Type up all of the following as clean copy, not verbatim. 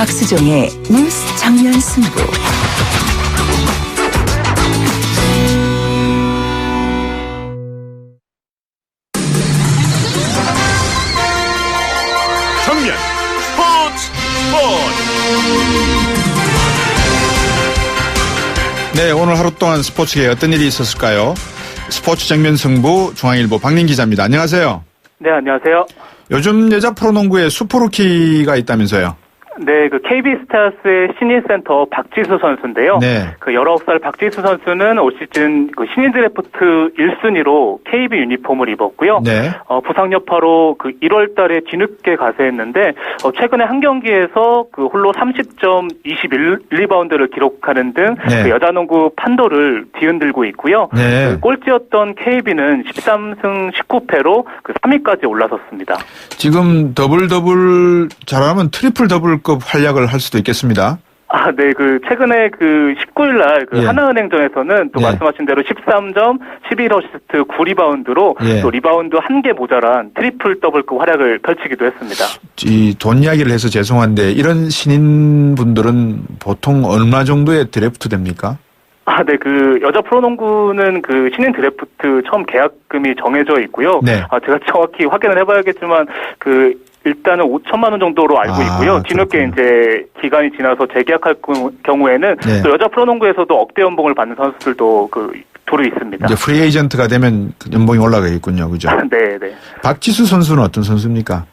박수종의 뉴스 정면 승부. 정면 스포츠. 네, 오늘 하루 동안 스포츠계에 어떤 일이 있었을까요? 스포츠 정면 승부 중앙일보 박민 기자입니다. 안녕하세요. 네, 안녕하세요. 요즘 여자 프로농구에 슈퍼루키가 있다면서요? 네, 그 KB스타스의 신인 센터 박지수 선수인데요. 네. 그 19살 박지수 선수는 올 시즌 그 신인 드래프트 1순위로 KB 유니폼을 입었고요. 네. 부상 여파로 그 1월 달에 뒤늦게 가세했는데, 최근에 한 경기에서 그 홀로 30점 21리바운드를 기록하는 등 네. 그 여자농구 판도를 뒤흔들고 있고요. 네. 그 꼴찌였던 KB는 13승 19패로 그 3위까지 올라섰습니다. 지금 더블 잘하면 트리플 더블급 활약을 할 수도 있겠습니다. 아, 네, 그, 최근에 그 19일 날 그 예. 하나은행전에서는 또 예. 말씀하신 대로 13점, 11어시스트, 9리바운드로 예. 또 리바운드 1개 모자란 트리플 더블급 활약을 펼치기도 했습니다. 이 돈 이야기를 해서 죄송한데 이런 신인분들은 보통 얼마 정도의 드래프트 됩니까? 아, 네, 그, 여자 프로농구는 그 신인 드래프트 처음 계약금이 정해져 있고요. 네. 제가 정확히 확인을 해봐야겠지만, 일단은 5천만 원 정도로 알고 있고요. 뒤늦게 이제 기간이 지나서 재계약할 경우에는 네. 또 여자 프로농구에서도 억대 연봉을 받는 선수들도 도로 있습니다. 이제 프리 에이전트가 되면 연봉이 올라가겠군요. 그죠? 네, 네. 박지수 선수는 어떤 선수입니까?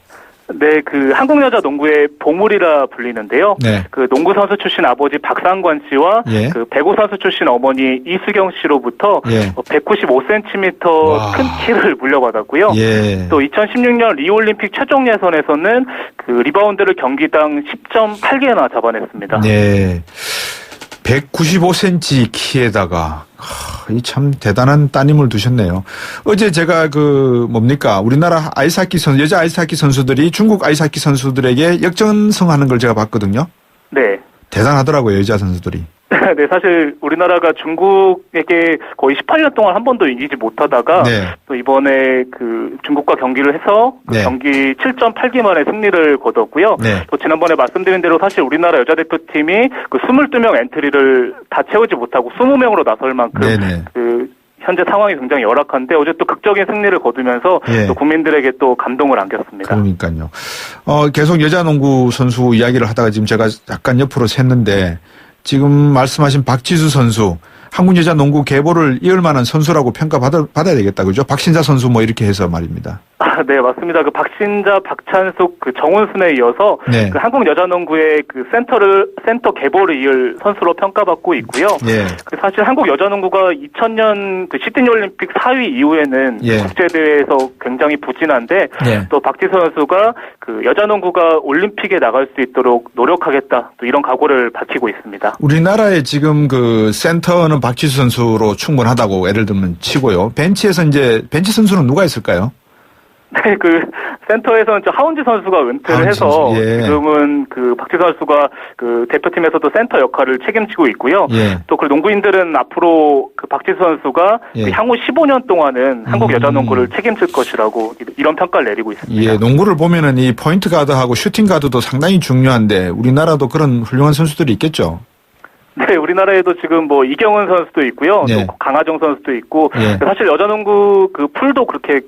네, 그 한국 여자 농구의 보물이라 불리는데요. 네. 그 농구 선수 출신 아버지 박상관 씨와 예. 그 배구 선수 출신 어머니 이수경 씨로부터 예. 195cm 와. 큰 키를 물려받았고요. 예. 또 2016년 리올림픽 최종 예선에서는 그 리바운드를 경기당 10.8개나 잡아냈습니다. 네. 195cm 키에다가 이 참 대단한 따님을 두셨네요. 어제 제가 우리나라 여자 아이스하키 선수들이 중국 아이스하키 선수들에게 역전승하는 걸 제가 봤거든요. 네. 대단하더라고요, 여자 선수들이. 네, 사실 우리나라가 중국에게 거의 18년 동안 한 번도 이기지 못하다가 네. 또 이번에 그 중국과 경기를 해서 네. 경기 7.8기 만에 승리를 거뒀고요. 네. 또 지난번에 말씀드린 대로 사실 우리나라 여자 대표팀이 그 22명 엔트리를 다 채우지 못하고 20명으로 나설 만큼 네네. 그 현재 상황이 굉장히 열악한데 어제 또 극적인 승리를 거두면서 예. 또 국민들에게 또 감동을 안겼습니다. 그러니까요. 계속 여자 농구 선수 이야기를 하다가 지금 제가 약간 옆으로 샜는데 지금 말씀하신 박지수 선수 한국 여자 농구 계보를 이을 만한 선수라고 평가받아야 되겠다. 그죠? 박신자 선수 이렇게 해서 말입니다. 아, 네, 맞습니다. 그 박신자, 박찬숙, 그 정훈순에 이어서 네. 그 한국 여자 농구의 그 센터 계보를 이을 선수로 평가받고 있고요. 예. 그 사실 한국 여자 농구가 2000년 그 시드니 올림픽 4위 이후에는 예. 국제 대회에서 굉장히 부진한데 예. 또 박지수 선수가 그 여자 농구가 올림픽에 나갈 수 있도록 노력하겠다. 또 이런 각오를 밝히고 있습니다. 우리나라의 지금 그 센터는 박지수 선수로 충분하다고 예를 들면 치고요. 벤치 선수는 누가 있을까요? 네, 그 센터에서는 하운지 선수가 은퇴를 해서 예. 지금은 그 박지수 선수가 그 대표팀에서도 센터 역할을 책임지고 있고요. 예. 또 그 농구인들은 앞으로 그 박지수 선수가 예. 그 향후 15년 동안은 한국 여자 농구를 책임질 것이라고 이런 평가를 내리고 있습니다. 예, 농구를 보면은 이 포인트 가드하고 슈팅 가드도 상당히 중요한데 우리나라도 그런 훌륭한 선수들이 있겠죠. 네, 우리나라에도 지금 이경은 선수도 있고요. 네. 또 강하정 선수도 있고 예. 사실 여자 농구 그 풀도 그렇게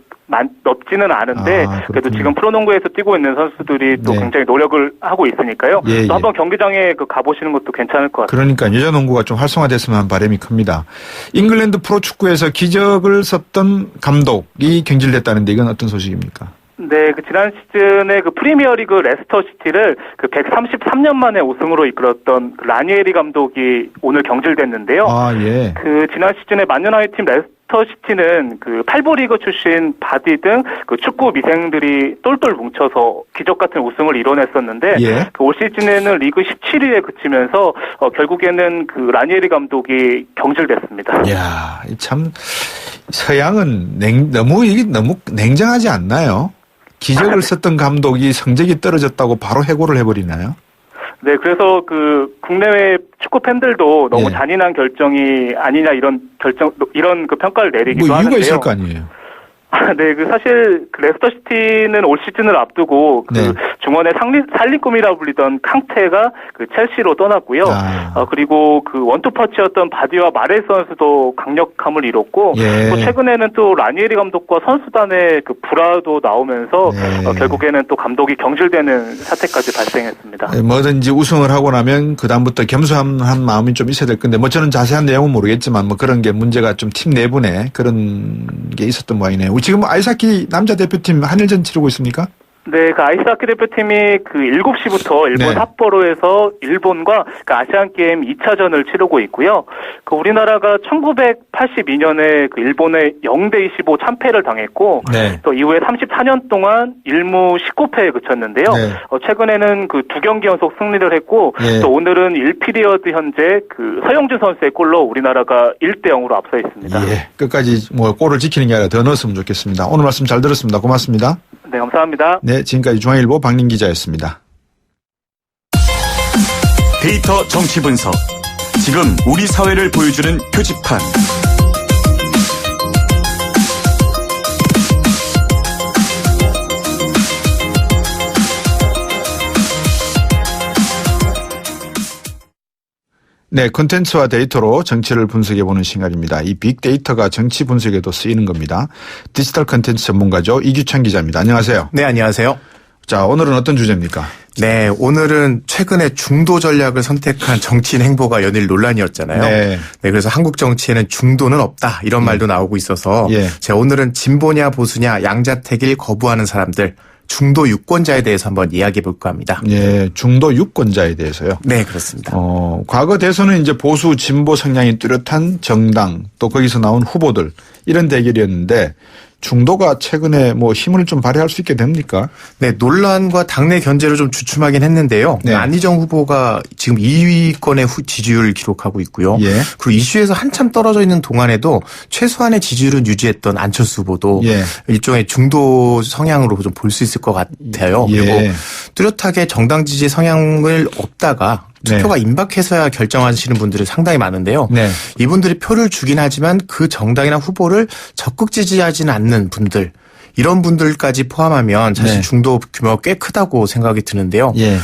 넓지는 않은데 그래도 지금 프로농구에서 뛰고 있는 선수들이 또 네. 굉장히 노력을 하고 있으니까요. 예, 또 예. 한번 경기장에 가보시는 것도 괜찮을 것 같아요. 그러니까 여자 농구가 좀 활성화됐으면 하는 바람이 큽니다. 잉글랜드 프로축구에서 기적을 썼던 감독이 경질됐다는데 이건 어떤 소식입니까? 네, 그 지난 시즌에 그 프리미어리그 레스터 시티를 그 133년 만에 우승으로 이끌었던 그 라니에리 감독이 오늘 경질됐는데요. 아, 예. 그 지난 시즌에 만유나이 팀 레스터 시티는 그 8부 리그 출신 바디 등 그 축구 미생들이 똘똘 뭉쳐서 기적 같은 우승을 이뤄냈었는데 예. 그 올 시즌에는 리그 17위에 그치면서 결국에는 그 라니에리 감독이 경질됐습니다. 이야, 참 서양은 너무 냉정하지 않나요? 기적을 썼던 감독이 성적이 떨어졌다고 바로 해고를 해버리나요? 네, 그래서 그 국내외 축구 팬들도 너무 예. 잔인한 결정이 아니냐 이런 그 평가를 내리기도 이유가 하는데요. 있을 거 아니에요? 네, 사실 레스터시티는 올 시즌을 앞두고 네. 중원의 살림꿈이라 불리던 캉테가 첼시로 떠났고요. 그리고 원투퍼치였던 바디와 마레 선수도 강력함을 이뤘고 예. 또 최근에는 또 라니에리 감독과 선수단의 불화도 나오면서 네. 결국에는 또 감독이 경질되는 사태까지 발생했습니다. 뭐든지 우승을 하고 나면 그다음부터 겸손한 마음이 좀 있어야 될 건데 저는 자세한 내용은 모르겠지만 그런 게 문제가 좀 팀 내분에 그런 게 있었던 모양이네요. 지금 아이스하키 남자 대표팀 한일전 치르고 있습니까? 네, 아이스하키 대표팀이 7시부터 일본 네. 삿포로에서 일본과 아시안게임 2차전을 치르고 있고요. 우리나라가 1982년에 일본에 0대25 참패를 당했고, 네. 또 이후에 34년 동안 1무 19패에 그쳤는데요. 네. 최근에는 2경기 연속 승리를 했고, 네. 또 오늘은 1피리어드 현재 서영준 선수의 골로 우리나라가 1대0으로 앞서 있습니다. 예. 끝까지 골을 지키는 게 아니라 더 넣었으면 좋겠습니다. 오늘 말씀 잘 들었습니다. 고맙습니다. 네, 감사합니다. 네, 지금까지 중앙일보 박민 기자였습니다. 데이터 정치 분석. 지금 우리 사회를 보여주는 표지판. 네, 콘텐츠와 데이터로 정치를 분석해보는 시간입니다. 이 빅데이터가 정치 분석에도 쓰이는 겁니다. 디지털 콘텐츠 전문가죠. 이규찬 기자입니다. 안녕하세요. 네, 안녕하세요. 자, 오늘은 어떤 주제입니까? 네, 오늘은 최근에 중도 전략을 선택한 정치인 행보가 연일 논란이었잖아요. 네. 그래서 한국 정치에는 중도는 없다 이런 말도 나오고 있어서 예. 제가 오늘은 진보냐 보수냐 양자택일 거부하는 사람들 중도 유권자에 대해서 한번 이야기해 볼까 합니다. 예, 중도 유권자에 대해서요. 네, 그렇습니다. 과거 대선은 이제 보수 진보 성향이 뚜렷한 정당 또 거기서 나온 후보들 이런 대결이었는데 중도가 최근에 힘을 좀 발휘할 수 있게 됩니까? 네, 논란과 당내 견제를 좀 주춤하긴 했는데요. 네. 안희정 후보가 지금 2위권의 지지율을 기록하고 있고요. 예. 그리고 이슈에서 한참 떨어져 있는 동안에도 최소한의 지지율은 유지했던 안철수 후보도 예. 일종의 중도 성향으로 좀 볼 수 있을 것 같아요. 예. 그리고 뚜렷하게 정당 지지 성향을 없다가 투표가 임박해서야 결정하시는 분들이 상당히 많은데요. 네. 이분들이 표를 주긴 하지만 그 정당이나 후보를 적극 지지하지는 않는 분들, 이런 분들까지 포함하면 사실 네. 중도 규모가 꽤 크다고 생각이 드는데요. 예.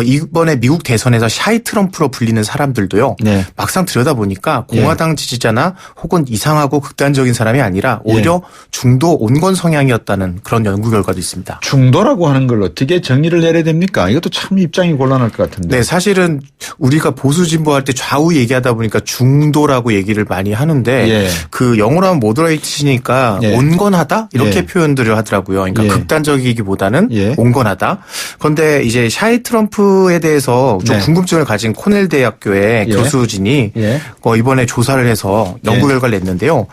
이번에 미국 대선에서 샤이 트럼프로 불리는 사람들도요. 네. 막상 들여다보니까 공화당 지지자나 혹은 이상하고 극단적인 사람이 아니라 오히려 중도 온건 성향이었다는 그런 연구 결과도 있습니다. 중도라고 하는 걸 어떻게 정의를 내려야 됩니까? 이것도 참 입장이 곤란할 것 같은데. 네, 사실은 우리가 보수 진보할 때 좌우 얘기하다 보니까 중도라고 얘기를 많이 하는데 예. 영어로 하면 모더레이트니까 예. 온건하다 이렇게 예. 표현들을 하더라고요. 그러니까 예. 극단적이기보다는 예. 온건하다. 그런데 이제 샤이 트럼프에 대해서 좀 네. 궁금증을 가진 코넬 대학교의 예. 교수진이 예. 이번에 조사를 해서 연구 예. 결과를 냈는데요.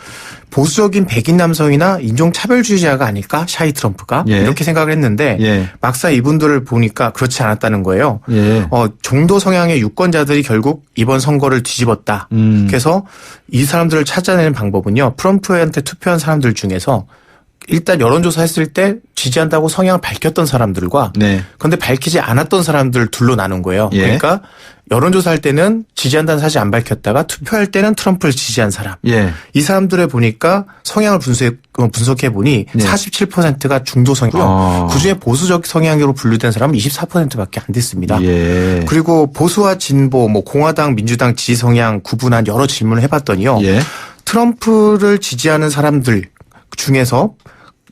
보수적인 백인 남성이나 인종차별주의자가 아닐까 샤이 트럼프가 예. 이렇게 생각을 했는데 예. 막상 이분들을 보니까 그렇지 않았다는 거예요. 예. 중도 성향의 유권자들이 결국 이번 선거를 뒤집었다. 그래서 이 사람들을 찾아내는 방법은요. 트럼프한테 투표한 사람들 중에서 일단 여론조사 했을 때 지지한다고 성향을 밝혔던 사람들과 네. 그런데 밝히지 않았던 사람들 둘로 나눈 거예요. 예. 그러니까 여론조사 할 때는 지지한다는 사실 안 밝혔다가 투표할 때는 트럼프를 지지한 사람. 예. 이 사람들을 보니까 성향을 분석해 보니 네. 47%가 중도 성향이고요. 그중에 보수적 성향으로 분류된 사람은 24%밖에 안 됐습니다. 예. 그리고 보수와 진보, 공화당, 민주당 지지 성향 구분한 여러 질문을 해봤더니요. 예. 트럼프를 지지하는 사람들 중에서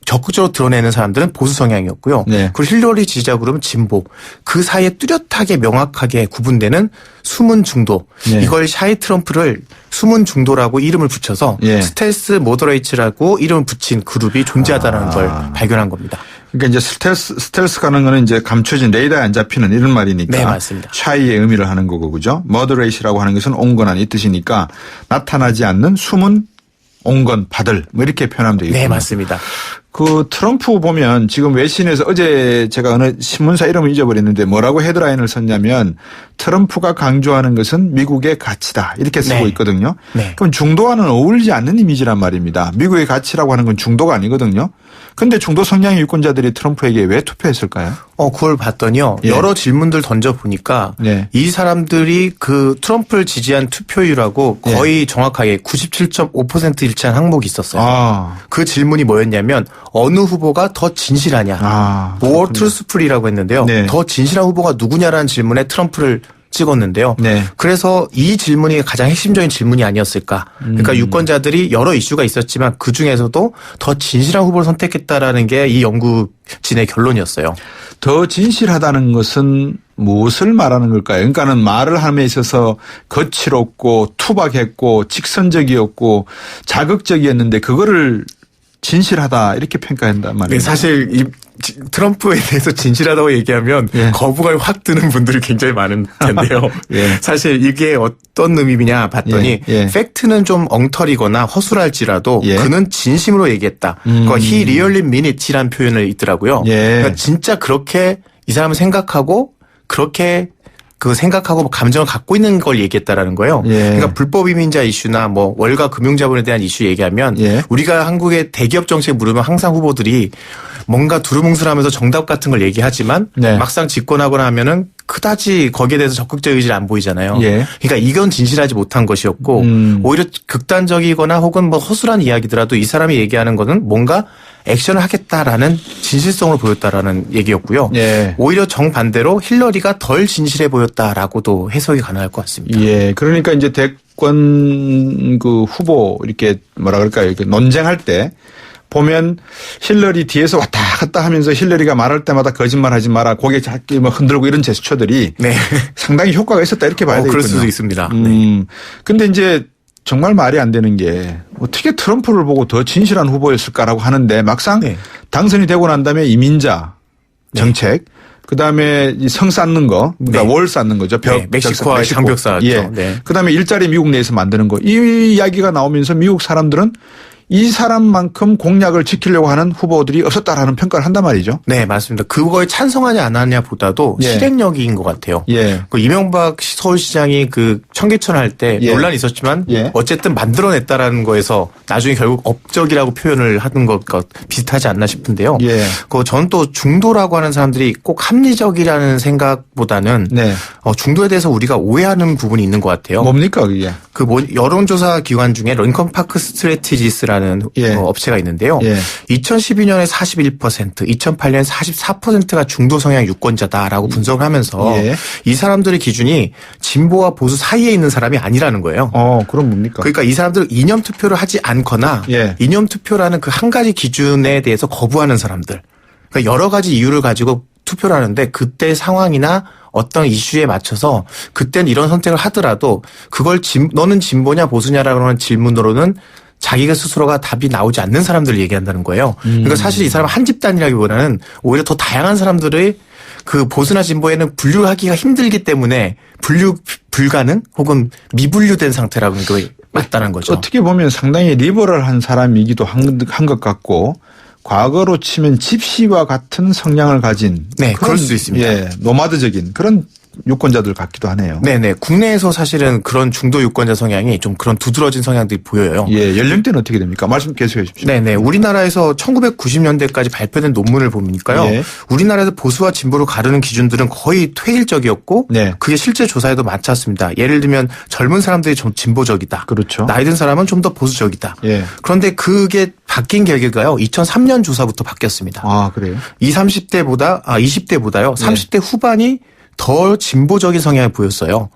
적극적으로 드러내는 사람들은 보수 성향이었고요. 네. 그리고 힐러리 지지자 그룹은 진보. 그 사이에 뚜렷하게 명확하게 구분되는 숨은 중도. 네. 이걸 샤이 트럼프를 숨은 중도라고 이름을 붙여서 예. 스텔스 모더레이츠라고 이름을 붙인 그룹이 존재하다는 걸 발견한 겁니다. 그러니까 이제 스텔스 가는 거는 이제 감춰진 레이더에 안 잡히는 이런 말이니까. 네, 맞습니다. 샤이의 의미를 하는 거고, 그죠? 머더레이시라고 하는 것은 온건한 이 뜻이니까 나타나지 않는 숨은 온건 파들 이렇게 표현하면 되겠군요. 네, 맞습니다. 트럼프 보면 지금 외신에서 어제 제가 어느 신문사 이름을 잊어버렸는데 뭐라고 헤드라인을 썼냐면 트럼프가 강조하는 것은 미국의 가치다 이렇게 쓰고 네. 있거든요. 네. 그럼 중도와는 어울리지 않는 이미지란 말입니다. 미국의 가치라고 하는 건 중도가 아니거든요. 근데 중도 성향의 유권자들이 트럼프에게 왜 투표했을까요? 그걸 봤더니요. 예. 여러 질문들 던져보니까 네. 이 사람들이 그 트럼프를 지지한 투표율하고 거의 정확하게 97.5% 일치한 항목이 있었어요. 아. 그 질문이 뭐였냐면 어느 후보가 더 진실하냐. 아. More truthful이라고 했는데요. 네. 더 진실한 후보가 누구냐라는 질문에 트럼프를 찍었는데요. 네. 그래서 이 질문이 가장 핵심적인 질문이 아니었을까. 그러니까 유권자들이 여러 이슈가 있었지만 그중에서도 더 진실한 후보를 선택했다라는 게 이 연구진의 결론이었어요. 더 진실하다는 것은 무엇을 말하는 걸까요? 그러니까는 말을 함에 있어서 거칠었고 투박했고 직선적이었고 자극적이었는데 그거를 진실하다 이렇게 평가한단 말이에요. 네, 사실 이 트럼프에 대해서 진실하다고 얘기하면 예. 거부가 확 드는 분들이 굉장히 많은 텐데요. 예. 사실 이게 어떤 의미냐 봤더니 예. 팩트는 좀 엉터리거나 허술할지라도 예. 그는 진심으로 얘기했다. 그러니까 he really mean it이라는 표현을 있더라고요. 예. 그러니까 진짜 그렇게 이 사람은 생각하고 그렇게 그 생각하고 감정을 갖고 있는 걸 얘기했다라는 거예요. 예. 그러니까 불법 이민자 이슈나 뭐 월가 금융자본에 대한 이슈 얘기하면 예. 우리가 한국의 대기업 정책 물으면 항상 후보들이 뭔가 두루뭉술하면서 정답 같은 걸 얘기하지만 네. 막상 집권하거나 하면은 그다지 거기에 대해서 적극적 의지를 안 보이잖아요. 예. 그러니까 이건 진실하지 못한 것이었고 오히려 극단적이거나 혹은 뭐 허술한 이야기더라도 이 사람이 얘기하는 거는 뭔가 액션을 하겠다라는 진실성으로 보였다라는 얘기였고요. 예. 오히려 정반대로 힐러리가 덜 진실해 보였다라고도 해석이 가능할 것 같습니다. 예. 그러니까 이제 대권 그 후보 이렇게 뭐라 그럴까요? 이렇게 논쟁할 때 보면 힐러리 뒤에서 왔다 갔다 하면서 힐러리가 말할 때마다 거짓말하지 마라 고개 작게 뭐 흔들고 이런 제스처들이 네. 상당히 효과가 있었다 이렇게 봐야 되겠군요. 그럴 수도 있습니다. 네. 근데 이제 정말 말이 안 되는 게 어떻게 트럼프를 보고 더 진실한 후보였을까라고 하는데 막상 네. 당선이 되고 난 다음에 이민자 정책 그다음에 이 성 쌓는 거, 그러니까 네. 월 쌓는 거죠. 벽, 네, 멕시코와 멕시코. 장벽 쌓았죠. 예. 네. 그다음에 일자리 미국 내에서 만드는 거. 이 이야기가 나오면서 미국 사람들은 이 사람만큼 공약을 지키려고 하는 후보들이 없었다라는 평가를 한단 말이죠. 네, 맞습니다. 그거에 찬성하냐 안 하냐 보다도 예. 실행력인 것 같아요. 예. 그 이명박 서울시장이 그 청계천 할 때 예. 논란이 있었지만 예. 어쨌든 만들어냈다라는 거에서 나중에 결국 업적이라고 표현을 하는 것과 비슷하지 않나 싶은데요. 예. 전 또 중도라고 하는 사람들이 꼭 합리적이라는 생각보다는 네. 중도에 대해서 우리가 오해하는 부분이 있는 것 같아요. 뭡니까 그게? 그 여론조사 기관 중에 링컨파크 스트래티지스라는 예. 업체가 있는데요. 예. 2012년에 41%, 2008년 44%가 중도 성향 유권자다라고 분석을 하면서 예. 이 사람들의 기준이 진보와 보수 사이에 있는 사람이 아니라는 거예요. 그럼 뭡니까? 그러니까 이 사람들은 이념 투표를 하지 않거나 예. 이념 투표라는 그 한 가지 기준에 대해서 거부하는 사람들. 그러니까 여러 가지 이유를 가지고 투표를 하는데 그때 상황이나 어떤 이슈에 맞춰서 그때는 이런 선택을 하더라도 그걸 너는 진보냐 보수냐라고 하는 질문으로는 자기가 스스로가 답이 나오지 않는 사람들을 얘기한다는 거예요. 그러니까 사실 이 사람은 한 집단이라기보다는 오히려 더 다양한 사람들의 그 보수나 진보에는 분류하기가 힘들기 때문에 분류 불가능 혹은 미분류된 상태라고 하는 게 맞다는 거죠. 어떻게 보면 상당히 리버럴한 사람이기도 한 것 같고 과거로 치면 집시와 같은 성향을 가진 네, 그럴 수도 있습니다. 예, 노마드적인 그런 유권자들 같기도 하네요. 네네. 국내에서 사실은 그런 중도 유권자 성향이 좀 그런 두드러진 성향들이 보여요. 예, 연령대는 어떻게 됩니까? 말씀 계속해 주십시오. 네네. 우리나라에서 1990년대까지 발표된 논문을 보니까요. 예. 우리나라에서 보수와 진보를 가르는 기준들은 거의 퇴일적이었고 네. 그게 실제 조사에도 맞췄습니다. 예를 들면 젊은 사람들이 좀 진보적이다. 그렇죠. 나이 든 사람은 좀 더 보수적이다. 예. 그런데 그게 바뀐 계기가요. 2003년 조사부터 바뀌었습니다. 아, 그래요? 20대보다요. 30대 후반이 더 진보적인 성향을 보였어요.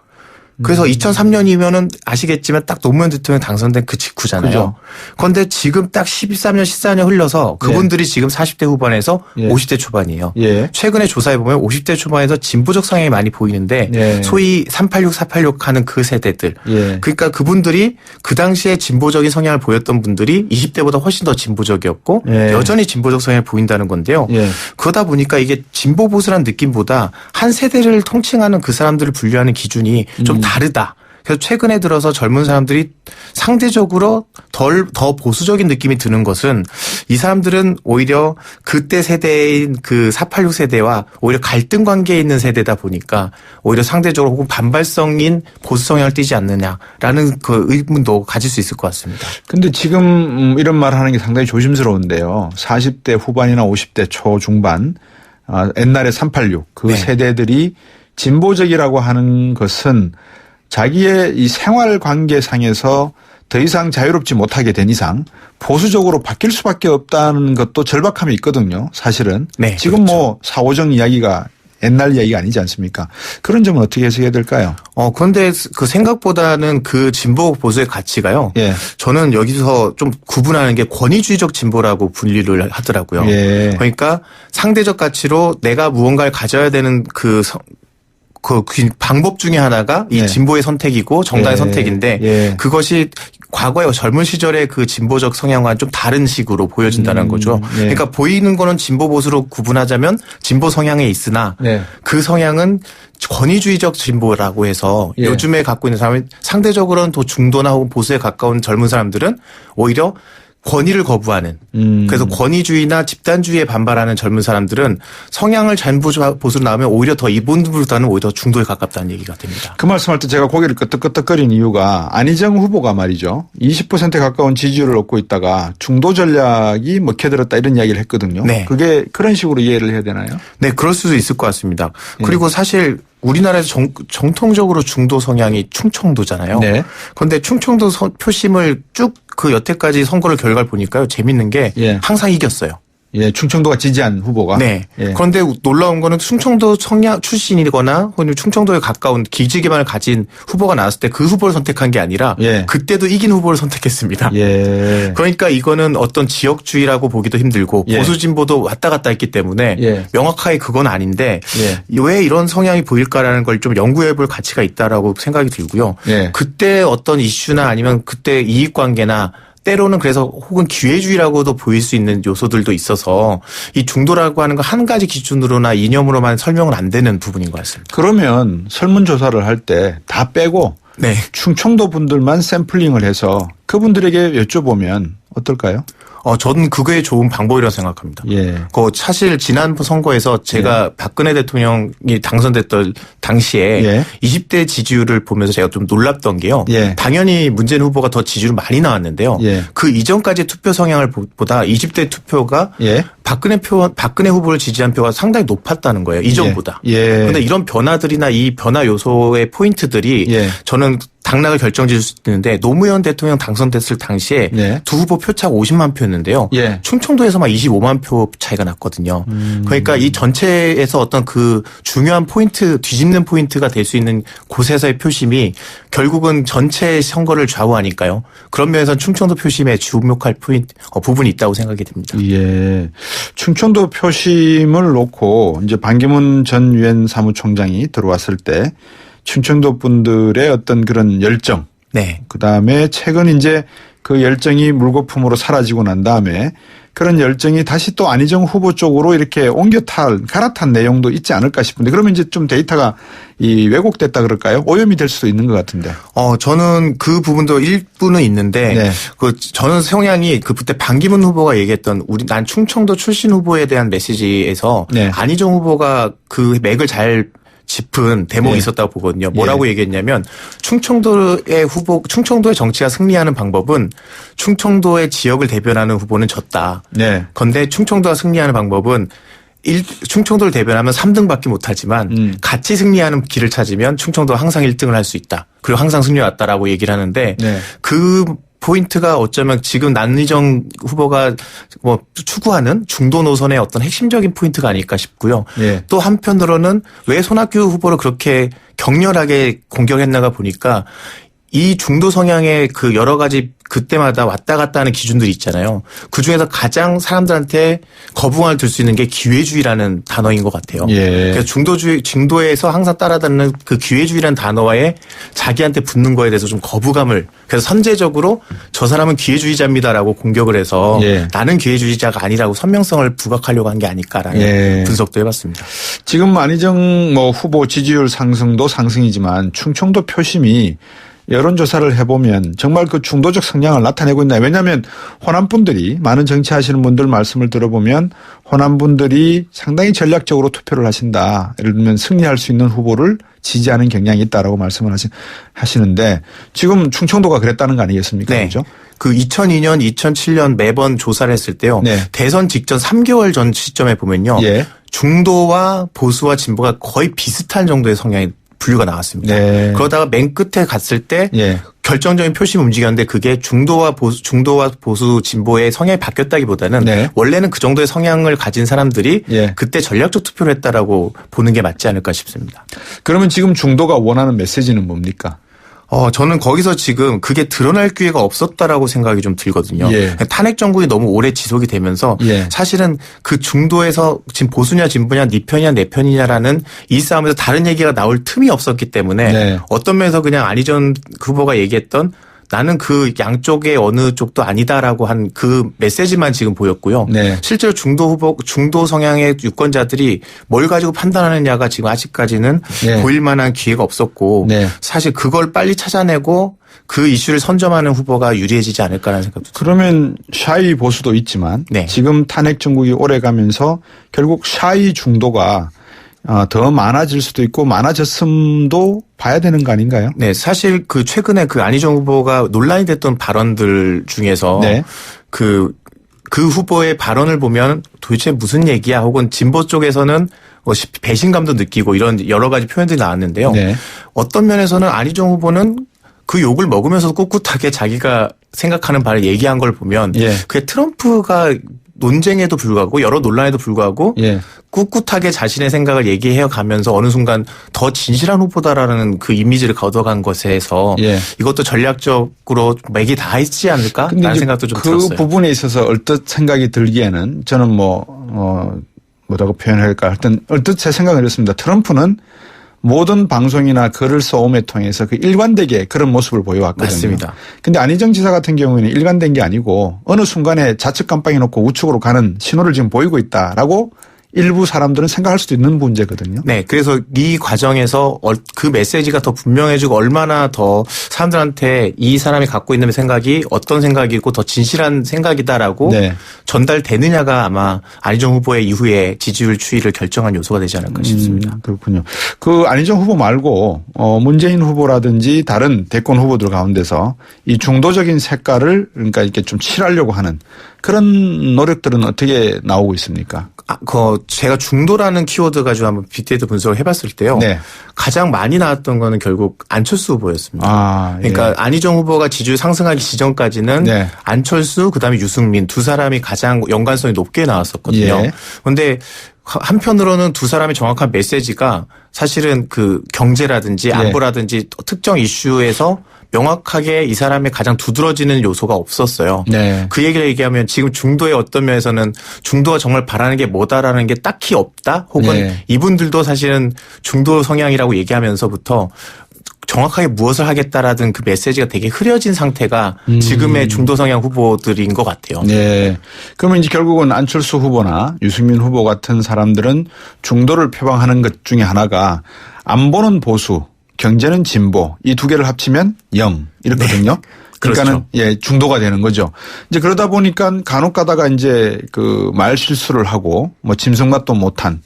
그래서 2003년이면은 아시겠지만 딱 노무현 대통령 당선된 그 직후잖아요. 그죠. 그런데 지금 딱 13년, 14년 흘러서 그분들이 지금 40대 후반에서 예. 50대 초반이에요. 예. 최근에 조사해 보면 50대 초반에서 진보적 성향이 많이 보이는데 예. 소위 386, 486 하는 그 세대들. 예. 그러니까 그분들이 그 당시에 진보적인 성향을 보였던 분들이 20대보다 훨씬 더 진보적이었고 예. 여전히 진보적 성향을 보인다는 건데요. 예. 그러다 보니까 이게 진보 보수라는 느낌보다 한 세대를 통칭하는 그 사람들을 분류하는 기준이 좀 다르다. 그래서 최근에 들어서 젊은 사람들이 상대적으로 더 보수적인 느낌이 드는 것은 이 사람들은 오히려 그때 세대인 그 486 세대와 오히려 갈등 관계에 있는 세대다 보니까 오히려 상대적으로 혹은 반발성인 보수 성향을 띠지 않느냐라는 그 의문도 가질 수 있을 것 같습니다. 근데 지금 이런 말 하는 게 상당히 조심스러운데요. 40대 후반이나 50대 초중반, 옛날에 386 그 네. 세대들이 진보적이라고 하는 것은 자기의 이 생활 관계상에서 더 이상 자유롭지 못하게 된 이상 보수적으로 바뀔 수밖에 없다는 것도 절박함이 있거든요. 사실은. 네, 지금 그렇죠. 뭐 4.5정 이야기가 옛날 이야기가 아니지 않습니까? 그런 점은 어떻게 해석해야 될까요? 그런데 그 생각보다는 그 진보 보수의 가치가요. 예. 저는 여기서 좀 구분하는 게 권위주의적 진보라고 분리를 하더라고요. 예. 그러니까 상대적 가치로 내가 무언가를 가져야 되는 그 방법 중에 하나가 이 네. 진보의 선택이고 정당의 예. 선택인데 예. 그것이 과거의 젊은 시절의 그 진보적 성향과는 좀 다른 식으로 보여진다는 거죠. 예. 그러니까 보이는 거는 진보 보수로 구분하자면 진보 성향에 있으나 네. 그 성향은 권위주의적 진보라고 해서 예. 요즘에 갖고 있는 사람은 상대적으로는 더 중도나 혹은 보수에 가까운 젊은 사람들은 오히려 권위를 거부하는 그래서 권위주의나 집단주의에 반발하는 젊은 사람들은 성향을 보수로 나오면 오히려 더 이분들보다는 오히려 더 중도에 가깝다는 얘기가 됩니다. 그 말씀할 때 제가 고개를 끄덕끄덕거린 이유가 안희정 후보가 말이죠. 20%에 가까운 지지율을 얻고 있다가 중도 전략이 먹혀들었다 이런 이야기를 했거든요. 네. 그게 그런 식으로 이해를 해야 되나요? 네, 그럴 수도 있을 것 같습니다. 예. 그리고 사실 우리나라에서 정통적으로 중도 성향이 충청도잖아요. 네. 그런데 충청도 표심을 쭉 그 여태까지 선거를 결과를 보니까요. 재밌는 게 예. 항상 이겼어요. 예, 충청도가 지지한 후보가. 네. 예. 그런데 놀라운 거는 충청도 성향 출신이거나 혹은 충청도에 가까운 기지 기반을 가진 후보가 나왔을 때 그 후보를 선택한 게 아니라 예. 그때도 이긴 후보를 선택했습니다. 예. 그러니까 이거는 어떤 지역주의라고 보기도 힘들고 예. 보수 진보도 왔다 갔다 했기 때문에 예. 명확하게 그건 아닌데 예. 왜 이런 성향이 보일까라는 걸 좀 연구해 볼 가치가 있다라고 생각이 들고요. 예. 그때 어떤 이슈나 아니면 그때 이익관계나 때로는 그래서 혹은 기회주의라고도 보일 수 있는 요소들도 있어서 이 중도라고 하는 거 한 가지 기준으로나 이념으로만 설명은 안 되는 부분인 것 같습니다. 그러면 설문조사를 할 때 다 빼고 네. 충청도 분들만 샘플링을 해서 그분들에게 여쭤보면 어떨까요? 저는 그게 좋은 방법이라고 생각합니다. 예. 사실 지난 선거에서 제가 박근혜 대통령이 당선됐던 당시에 예. 20대 지지율을 보면서 제가 좀 놀랐던 게요. 예. 당연히 문재인 후보가 더 지지율 많이 나왔는데요. 예. 그 이전까지 투표 성향을 보다 20대 투표가 예. 박근혜 후보를 지지한 표가 상당히 높았다는 거예요. 이전보다. 예. 그런데 이런 변화들이나 이 변화 요소의 포인트들이 예. 저는 당락을 결정지을 수 있는데 노무현 대통령 당선됐을 당시에 예. 두 후보 표차가 50만 표였는데요. 예. 충청도에서만 25만 표 차이가 났거든요. 그러니까 이 전체에서 어떤 그 중요한 포인트, 뒤집는 포인트가 될 수 있는 곳에서의 표심이 결국은 전체 선거를 좌우하니까요. 그런 면에서 충청도 표심에 주목할 부분이 있다고 생각이 됩니다. 예. 충청도 표심을 놓고 이제 반기문 전 유엔 사무총장이 들어왔을 때 충청도 분들의 어떤 그런 열정, 네. 그다음에 최근 이제 그 열정이 물거품으로 사라지고 난 다음에 그런 열정이 다시 또 안희정 후보 쪽으로 이렇게 갈아탄 내용도 있지 않을까 싶은데 그러면 이제 좀 데이터가 왜곡됐다 그럴까요? 오염이 될 수도 있는 것 같은데. 저는 그 부분도 일부는 있는데 네. 저는 성향이 그때 반기문 후보가 얘기했던 난 충청도 출신 후보에 대한 메시지에서 네. 안희정 후보가 그 맥을 잘 짚은 대목이 예. 있었다고 보거든요. 뭐라고 예. 얘기했냐면 충청도의 정치가 승리하는 방법은 충청도의 지역을 대변하는 후보는 졌다. 네. 그런데 충청도가 승리하는 방법은 충청도를 대변하면 3등밖에 못하지만 같이 승리하는 길을 찾으면 충청도가 항상 1등을 할 수 있다. 그리고 항상 승리해왔다라고 얘기를 하는데 네. 그 포인트가 어쩌면 지금 안희정 후보가 추구하는 중도 노선의 어떤 핵심적인 포인트가 아닐까 싶고요. 예. 또 한편으로는 왜 손학규 후보를 그렇게 격렬하게 공격했나가 보니까 이 중도 성향의 그 여러 가지 그때마다 왔다 갔다 하는 기준들이 있잖아요. 그중에서 가장 사람들한테 거부감을 들 수 있는 게 기회주의라는 단어인 것 같아요. 예. 그래서 중도에서 항상 따라다니는 그 기회주의라는 단어에 자기한테 붙는 거에 대해서 좀 거부감을 그래서 선제적으로 저 사람은 기회주의자입니다라고 공격을 해서 예. 나는 기회주의자가 아니라고 선명성을 부각하려고 한 게 아닐까라는 예. 분석도 해봤습니다. 지금 안희정 후보 지지율 상승도 상승이지만 충청도 표심이 여론조사를 해보면 정말 그 중도적 성향을 나타내고 있나요? 왜냐하면 호남 분들이 많은 정치하시는 분들 말씀을 들어보면 호남 분들이 상당히 전략적으로 투표를 하신다. 예를 들면 승리할 수 있는 후보를 지지하는 경향이 있다라고 말씀을 하시는데 지금 충청도가 그랬다는 거 아니겠습니까? 네. 그렇죠? 그 2002년, 2007년 매번 조사를 했을 때요. 네. 대선 직전 3개월 전 시점에 보면요. 예. 중도와 보수와 진보가 거의 비슷한 정도의 성향이 분류가 나왔습니다. 네. 그러다가 맨 끝에 갔을 때 예. 결정적인 표심이 움직였는데 그게 중도와 보수 진보의 성향이 바뀌었다기보다는 네. 원래는 그 정도의 성향을 가진 사람들이 예. 그때 전략적 투표를 했다라고 보는 게 맞지 않을까 싶습니다. 그러면 지금 중도가 원하는 메시지는 뭡니까? 저는 거기서 지금 그게 드러날 기회가 없었다라고 생각이 좀 들거든요. 예. 탄핵 정국이 너무 오래 지속이 되면서 예. 사실은 그 중도에서 지금 보수냐 진보냐 네 편이냐 내 편이냐라는 이 싸움에서 다른 얘기가 나올 틈이 없었기 때문에 네. 어떤 면에서 그냥 안희정 후보가 얘기했던 나는 그 양쪽의 어느 쪽도 아니다라고 한 그 메시지만 지금 보였고요. 네. 실제로 중도 성향의 유권자들이 뭘 가지고 판단하느냐가 지금 아직까지는 네. 보일 만한 기회가 없었고 네. 사실 그걸 빨리 찾아내고 그 이슈를 선점하는 후보가 유리해지지 않을까라는 생각도 듭니다. 그러면 샤이 보수도 있지만 네. 지금 탄핵 정국이 오래 가면서 결국 샤이 중도가 더 많아질 수도 있고 많아졌음도 봐야 되는 거 아닌가요? 네, 사실 그 최근에 그 안희정 후보가 논란이 됐던 발언들 중에서 네. 그 후보의 발언을 보면 도대체 무슨 얘기야 혹은 진보 쪽에서는 배신감도 느끼고 이런 여러 가지 표현들이 나왔는데요. 네. 어떤 면에서는 안희정 후보는 그 욕을 먹으면서도 꿋꿋하게 자기가 생각하는 바를 얘기한 걸 보면 예. 그게 트럼프가 논쟁에도 불구하고 여러 논란에도 불구하고 예. 꿋꿋하게 자신의 생각을 얘기해 가면서 어느 순간 더 진실한 후보다라는 그 이미지를 거둬간 것에서 예. 이것도 전략적으로 맥이 다 있지 않을까라는 생각도 좀 그 들었어요. 부분에 있어서 얼뜻 생각이 들기에는 저는 뭐라고 표현할까 하여튼 얼뜻 제 생각을 했습니다. 트럼프는 모든 방송이나 글을 써옴에 통해서 그 일관되게 그런 모습을 보여왔거든요. 맞습니다. 근데 안희정 지사 같은 경우에는 일관된 게 아니고 어느 순간에 좌측 깜빡이 놓고 우측으로 가는 신호를 지금 보이고 있다라고 일부 사람들은 생각할 수도 있는 문제거든요. 네. 그래서 이 과정에서 그 메시지가 더 분명해지고 얼마나 더 사람들한테 이 사람이 갖고 있는 생각이 어떤 생각이고 더 진실한 생각이다라고 네. 전달되느냐가 아마 안희정 후보의 이후에 지지율 추이를 결정한 요소가 되지 않을까 싶습니다. 그렇군요. 그 안희정 후보 말고 문재인 후보라든지 다른 대권 후보들 가운데서 이 중도적인 색깔을 그러니까 이렇게 좀 칠하려고 하는 그런 노력들은 어떻게 나오고 있습니까? 제가 중도라는 키워드 가지고 한번 빅데이터 분석을 해봤을 때요. 네. 가장 많이 나왔던 거는 결국 안철수 후보였습니다. 예. 그러니까 안희정 후보가 지지율 상승하기 직전까지는 네. 안철수 그다음에 유승민 두 사람이 가장 연관성이 높게 나왔었거든요. 그런데 예. 한편으로는 두 사람의 정확한 메시지가 사실은 그 경제라든지 안보라든지 특정 이슈에서 명확하게 이 사람의 가장 두드러지는 요소가 없었어요. 네. 그 얘기를 얘기하면 지금 중도의 어떤 면에서는 중도가 정말 바라는 게 뭐다라는 게 딱히 없다 혹은 네. 이분들도 사실은 중도 성향이라고 얘기하면서부터 정확하게 무엇을 하겠다라든 그 메시지가 되게 흐려진 상태가 지금의 중도 성향 후보들인 것 같아요. 네. 그러면 이제 결국은 안철수 후보나 유승민 후보 같은 사람들은 중도를 표방하는 것 중에 하나가 안보는 보수, 경제는 진보 이 두 개를 합치면 0 이렇거든요. 그러니까는 그렇죠. 중도가 되는 거죠. 이제 그러다 보니까 간혹 가다가 이제 그 말 실수를 하고 뭐 짐승맛도 못한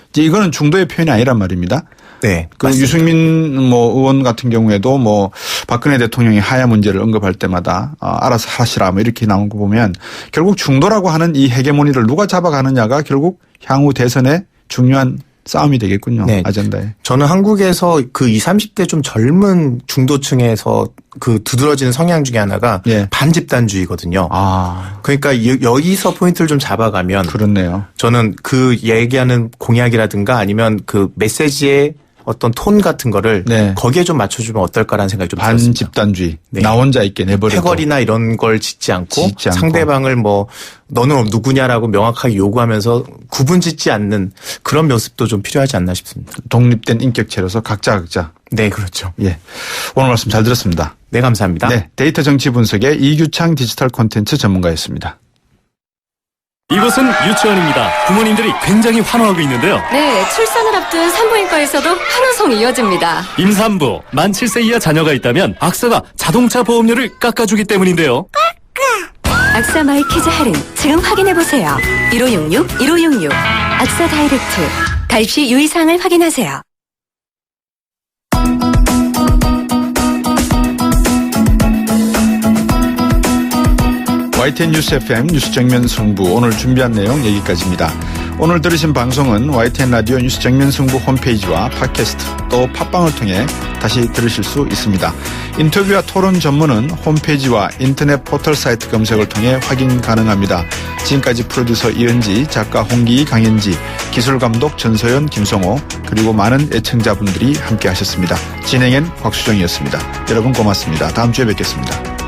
이제 이거는 중도의 표현이 아니란 말입니다. 네. 그 맞습니다. 유승민 의원 같은 경우에도 뭐 박근혜 대통령이 하야 문제를 언급할 때마다 알아서 하시라 뭐 이렇게 나온 거 보면 결국 중도라고 하는 이 헤게모니를 누가 잡아가느냐가 결국 향후 대선의 중요한 싸움이 되겠군요. 네. 아젠다에. 저는 한국에서 그 20, 30대 좀 젊은 중도층에서 그 두드러지는 성향 중에 하나가 반집단주의거든요. 그러니까 여기서 포인트를 좀 잡아가면 그렇네요. 저는 그 얘기하는 공약이라든가 아니면 그 메시지의 어떤 톤 같은 거를 거기에 좀 맞춰주면 어떨까라는 생각이 좀 들었습니다. 반집단주의. 나 혼자 있게 내버려둬. 패거리나 이런 걸 짓지 않고 상대방을 뭐 너는 누구냐라고 명확하게 요구하면서 구분짓지 않는 그런 모습도 좀 필요하지 않나 싶습니다. 독립된 인격체로서 각자. 네, 그렇죠. 예. 오늘 말씀 잘 들었습니다. 네, 감사합니다. 네. 데이터 정치 분석의 이규창 디지털 콘텐츠 전문가였습니다. 이곳은 유치원입니다. 부모님들이 굉장히 환호하고 있는데요. 네, 출산을 앞둔 산부인과에서도 환호성이 이어집니다. 임산부, 만 7세 이하 자녀가 있다면 악사가 자동차 보험료를 깎아주기 때문인데요. 악사 마이 키즈 할인 지금 확인해보세요. 1566 악사 다이렉트. 가입 시 유의사항을 확인하세요. YTN 뉴스 FM 뉴스 정면 승부 오늘 준비한 내용 여기까지입니다. 오늘 들으신 방송은 YTN 라디오 뉴스 정면 승부 홈페이지와 팟캐스트 또 팟빵을 통해 다시 들으실 수 있습니다. 인터뷰와 토론 전문은 홈페이지와 인터넷 포털 사이트 검색을 통해 확인 가능합니다. 지금까지 프로듀서 이은지, 작가 홍기, 강현지, 기술감독 전소연, 김성호 그리고 많은 애청자분들이 함께 하셨습니다. 진행엔 곽수정이었습니다. 여러분 고맙습니다. 다음 주에 뵙겠습니다.